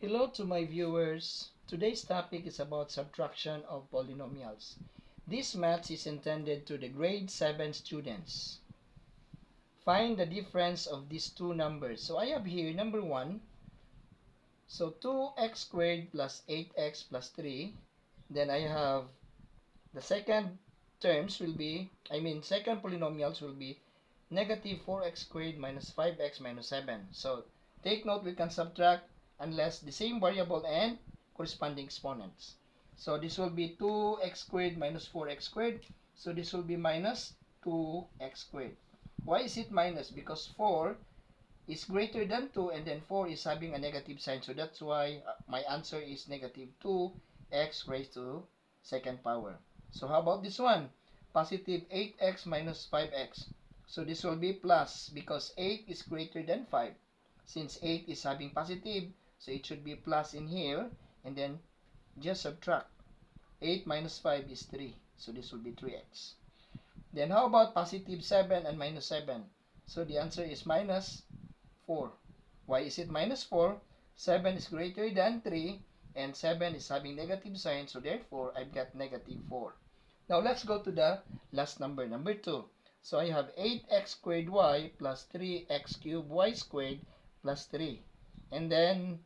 Hello to my viewers. Today's topic is about subtraction of polynomials. This math is intended to the grade 7 students. Find the difference of these two numbers. So I have here number 1. So 2x squared plus 8x plus 3. Then I have the second second polynomials will be negative 4x squared minus 5x minus 7. So take note, we can subtract unless the same variable and corresponding exponents. So this will be 2x squared minus 4x squared. So this will be minus 2x squared. Why is it minus? Because 4 is greater than 2 and then 4 is having a negative sign. So that's why my answer is negative 2x raised to second power. So how about this one? Positive 8x minus 5x. So this will be plus because 8 is greater than 5. Since 8 is having positive, so it should be plus in here. And then just subtract. 8 minus 5 is 3. So this will be 3x. Then how about positive 7 and minus 7? So the answer is minus 4. Why is it minus 4? 7 is greater than 3 and 7 is having negative sign, so therefore I've got negative 4. Now let's go to the last number, number 2. So I have 8x squared y plus 3x cubed y squared plus 3. And then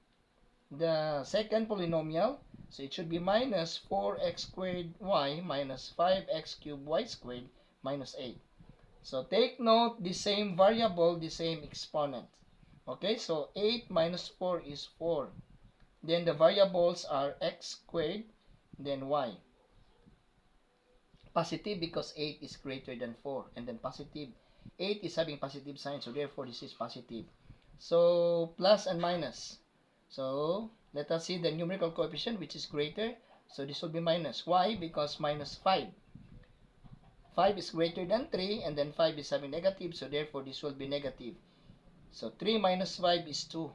the second polynomial, so it should be minus 4x squared y minus 5x cubed y squared minus 8. So take note, the same variable, the same exponent. Okay, so 8 minus 4 is 4. Then the variables are x squared, then y. Positive because 8 is greater than 4. And then positive, 8 is having positive sign, so therefore this is positive. So plus and minus. So let us see the numerical coefficient which is greater. So this will be minus. Why? Because minus 5. 5 is greater than 3 and then 5 is having negative, so therefore this will be negative. So 3 minus 5 is 2.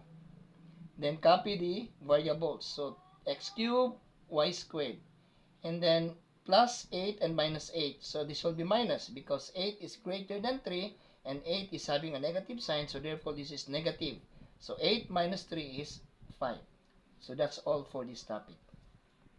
Then copy the variables. So x cubed, y squared. And then plus 8 and minus 8. So this will be minus because 8 is greater than 3 and 8 is having a negative sign. So therefore this is negative. So 8 minus 3 is 5. So that's all for this topic.